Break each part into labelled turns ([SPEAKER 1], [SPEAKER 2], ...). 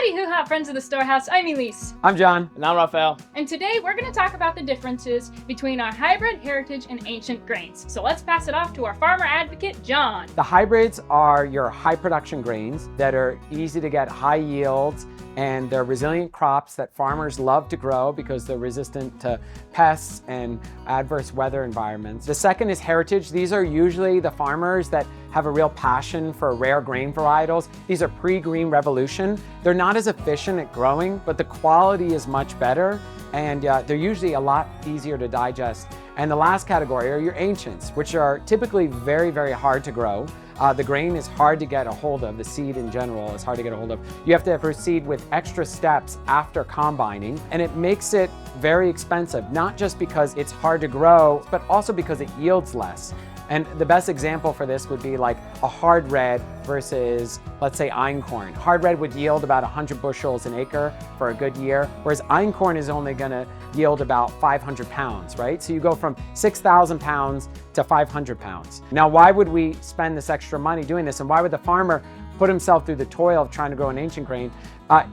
[SPEAKER 1] Howdy hoo-ha, friends of the Storehouse. I'm Elyse.
[SPEAKER 2] I'm John.
[SPEAKER 3] And I'm Rafael.
[SPEAKER 1] And today we're going to talk about the differences between our hybrid, heritage, and ancient grains. So let's pass it off to our farmer advocate, John.
[SPEAKER 2] The hybrids are your high production grains that are easy to get high yields, and they're resilient crops that farmers love to grow because they're resistant to pests and adverse weather environments. The second is heritage. These are usually the farmers that have a real passion for rare grain varietals. These are pre-green revolution. They're not as efficient at growing, but the quality is much better, and they're usually a lot easier to digest. And the last category are your ancients, which are typically very, very hard to grow. The grain is hard to get a hold of. The seed in general is hard to get a hold of. You have to proceed with extra steps after combining, and it makes it very expensive, not just because it's hard to grow, but also because it yields less. And the best example for this would be like a hard red versus, let's say, einkorn. Hard red would yield about 100 bushels an acre for a good year, whereas einkorn is only gonna yield about 500 pounds, right? So you go from 6,000 pounds to 500 pounds. Now, why would we spend this extra money doing this? And why would the farmer put himself through the toil of trying to grow an ancient grain?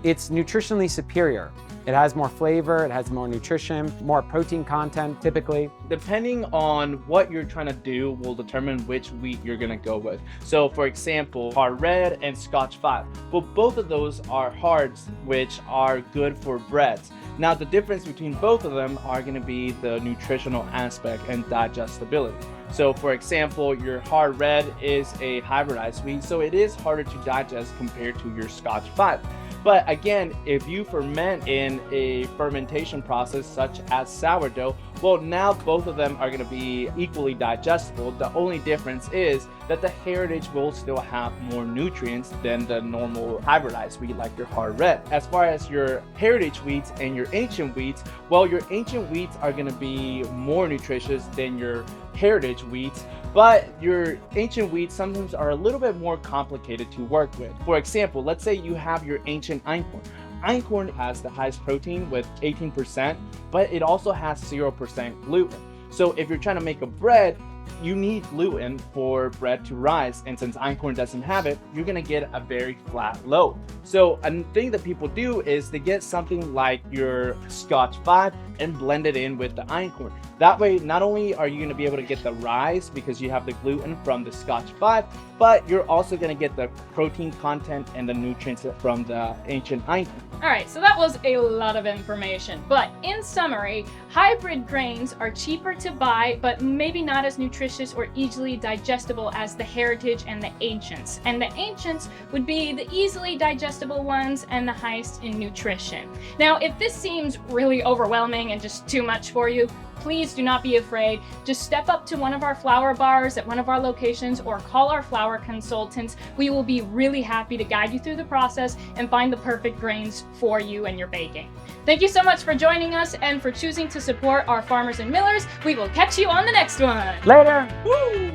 [SPEAKER 2] It's nutritionally superior. It has more flavor, it has more nutrition, more protein content typically.
[SPEAKER 3] Depending on what you're trying to do will determine which wheat you're gonna go with. So for example, hard red and Scotch 5. Well, both of those are hards, which are good for breads. Now the difference between both of them are gonna be the nutritional aspect and digestibility. So for example, your hard red is a hybridized wheat, so it is harder to digest compared to your Scotch 5. But again, if you ferment in a fermentation process such as sourdough, well, now both of them are going to be equally digestible. The only difference is that the heritage will still have more nutrients than the normal hybridized wheat like your hard red. As far as your heritage wheats and your ancient wheats, well, your ancient wheats are going to be more nutritious than your heritage wheats, but your ancient wheats sometimes are a little bit more complicated to work with. For example, let's say you have your ancient einkorn. Einkorn has the highest protein with 18%, but it also has 0% gluten. So if you're trying to make a bread, you need gluten for bread to rise, and since einkorn doesn't have it, you're gonna get a very flat loaf. So a thing that people do is they get something like your Scotch 5 and blend it in with the einkorn. That way, not only are you gonna be able to get the rise because you have the gluten from the Scotch 5, but you're also gonna get the protein content and the nutrients from the ancient einkorn.
[SPEAKER 1] All right, so that was a lot of information. But in summary, hybrid grains are cheaper to buy, but maybe not as nutritious or easily digestible as the heritage and the ancients. And the ancients would be the easily digestible ones and the highest in nutrition. Now, if this seems really overwhelming and just too much for you, please do not be afraid. Just step up to one of our flour bars at one of our locations or call our flour consultants. We will be really happy to guide you through the process and find the perfect grains for you and your baking. Thank you so much for joining us and for choosing to support our farmers and millers. We will catch you on the next one.
[SPEAKER 2] Later.
[SPEAKER 1] Woo!